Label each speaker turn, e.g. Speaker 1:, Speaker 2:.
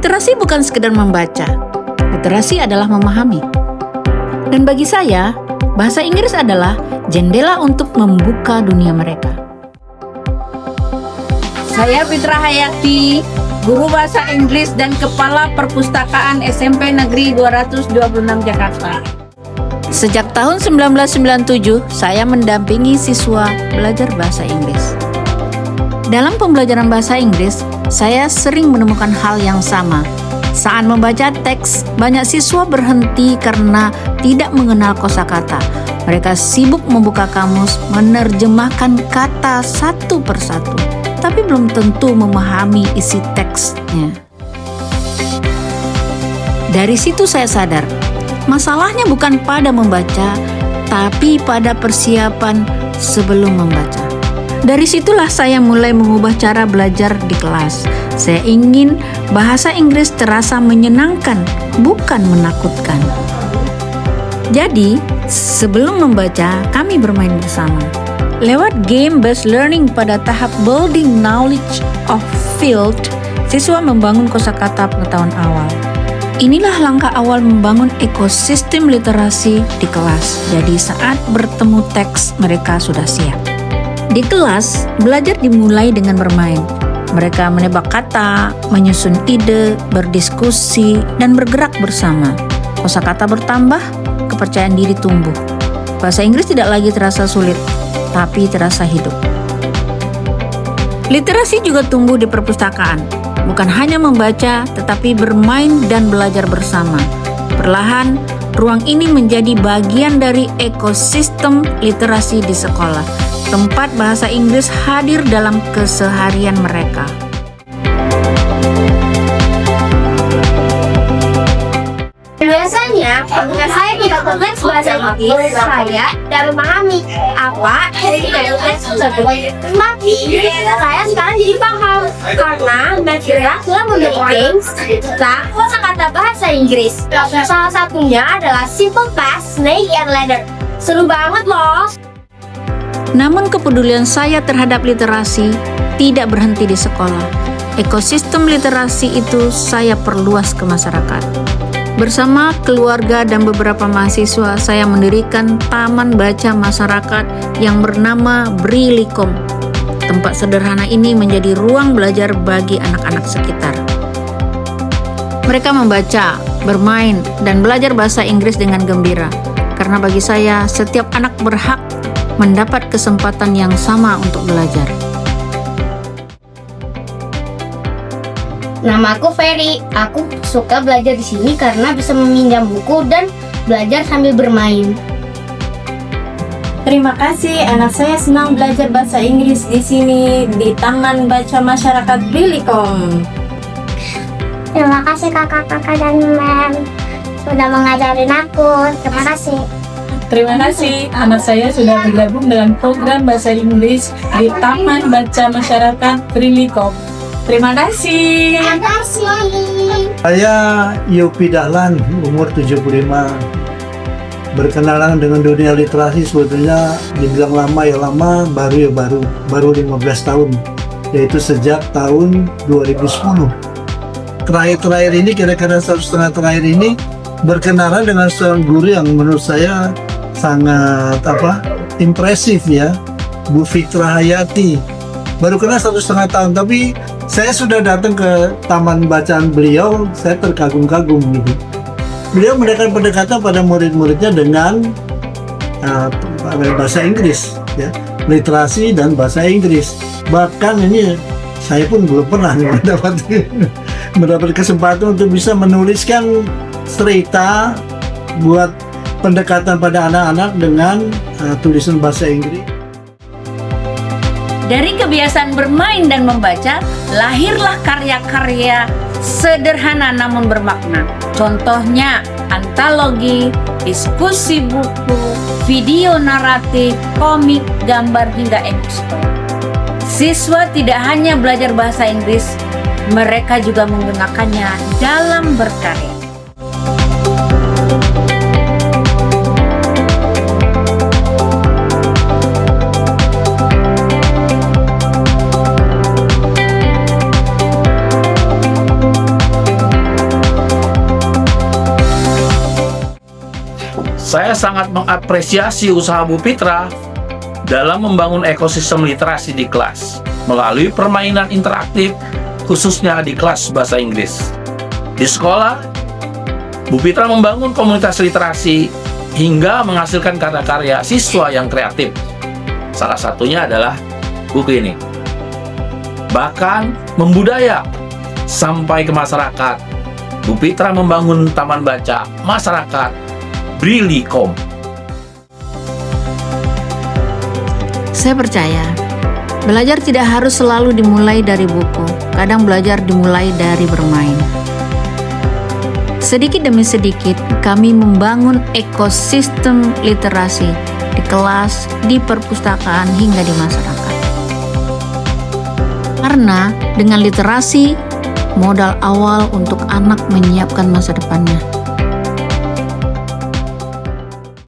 Speaker 1: Literasi bukan sekedar membaca. Literasi adalah memahami. Dan bagi saya, bahasa Inggris adalah jendela untuk membuka dunia mereka.
Speaker 2: Saya Fitra Hayati, guru bahasa Inggris dan Kepala Perpustakaan SMP Negeri 226 Jakarta.
Speaker 1: Sejak tahun 1997, saya mendampingi siswa belajar bahasa Inggris. Dalam pembelajaran bahasa Inggris, saya sering menemukan hal yang sama. Saat membaca teks, banyak siswa berhenti karena tidak mengenal kosakata. Mereka sibuk membuka kamus, menerjemahkan kata satu persatu, tapi belum tentu memahami isi teksnya. Dari situ saya sadar, masalahnya bukan pada membaca, tapi pada persiapan sebelum membaca. Dari situlah saya mulai mengubah cara belajar di kelas. Saya ingin bahasa Inggris terasa menyenangkan, bukan menakutkan. Jadi, sebelum membaca, kami bermain bersama. Lewat game-based learning pada tahap building knowledge of field, siswa membangun kosakata pengetahuan awal. Inilah langkah awal membangun ekosistem literasi di kelas. Jadi saat bertemu teks, mereka sudah siap. Di kelas, belajar dimulai dengan bermain. Mereka menebak kata, menyusun ide, berdiskusi, dan bergerak bersama. Kosakata bertambah, kepercayaan diri tumbuh. Bahasa Inggris tidak lagi terasa sulit, tapi terasa hidup. Literasi juga tumbuh di perpustakaan. Bukan hanya membaca, tetapi bermain dan belajar bersama. Perlahan, ruang ini menjadi bagian dari ekosistem literasi di sekolah. Tempat bahasa Inggris hadir dalam keseharian mereka.
Speaker 3: Biasanya, ketika saya tidak teks bahasa Inggris, saya tidak memahami apa isi teks tersebut. Tapi, saya sekarang jadi paham karena Mevira telah membuat kosakata bahasa Inggris. Salah satunya adalah simple past, snake, and ladder. Seru banget loh!
Speaker 1: Namun kepedulian saya terhadap literasi tidak berhenti di sekolah. Ekosistem literasi itu saya perluas ke masyarakat. Bersama keluarga dan beberapa mahasiswa, saya mendirikan Taman Baca Masyarakat yang bernama Brilikom. Tempat sederhana ini menjadi ruang belajar bagi anak-anak sekitar. Mereka membaca, bermain, dan belajar bahasa Inggris dengan gembira. Karena bagi saya, setiap anak berhak mendapat kesempatan yang sama untuk belajar.
Speaker 3: Namaku Ferry. Aku suka belajar di sini karena bisa meminjam buku dan belajar sambil bermain.
Speaker 4: Terima kasih, anak saya senang belajar bahasa Inggris di sini di Taman Baca Masyarakat Brilikom.
Speaker 3: Terima kasih kakak-kakak dan mem sudah mengajarin aku. Terima kasih.
Speaker 5: Terima kasih, anak saya sudah bergabung dengan program bahasa Inggris di Taman Baca Masyarakat Brilikom. Terima kasih.
Speaker 3: Terima kasih.
Speaker 6: Saya Yopi Dahlan, umur 75. Berkenalan dengan dunia literasi sebetulnya dibilang lama ya lama, baru ya baru 15 tahun, yaitu sejak tahun 2010. Terakhir ini, kira-kira 1,5 terakhir ini, berkenalan dengan seorang guru yang menurut saya sangat impresif ya, Bu Fitra Hayati. Baru kenal 1,5 tahun, tapi saya sudah datang ke taman bacaan beliau, saya terkagum-kagum gitu. Beliau mendekatkan pendekatan pada murid-muridnya dengan bahasa Inggris, ya, literasi dan bahasa Inggris. Bahkan ini saya pun belum pernah mendapat kesempatan untuk bisa menuliskan cerita buat pendekatan pada anak-anak dengan tulisan bahasa Inggris.
Speaker 2: Dari kebiasaan bermain dan membaca, lahirlah karya-karya sederhana namun bermakna. Contohnya, antologi, diskusi buku, video naratif, komik, gambar, hingga episode. Siswa tidak hanya belajar bahasa Inggris, mereka juga menggunakannya dalam berkarya.
Speaker 7: Saya sangat mengapresiasi usaha Bu Pitra dalam membangun ekosistem literasi di kelas melalui permainan interaktif, khususnya di kelas bahasa Inggris. Di sekolah, Bu Pitra membangun komunitas literasi hingga menghasilkan karya-karya siswa yang kreatif. Salah satunya adalah buku ini. Bahkan membudaya sampai ke masyarakat. Bu Pitra membangun taman baca masyarakat Brilikom.
Speaker 1: Saya percaya, belajar tidak harus selalu dimulai dari buku. Kadang belajar dimulai dari bermain. Sedikit demi sedikit, kami membangun ekosistem literasi di kelas, di perpustakaan, hingga di masyarakat. Karena dengan literasi, modal awal untuk anak menyiapkan masa depannya.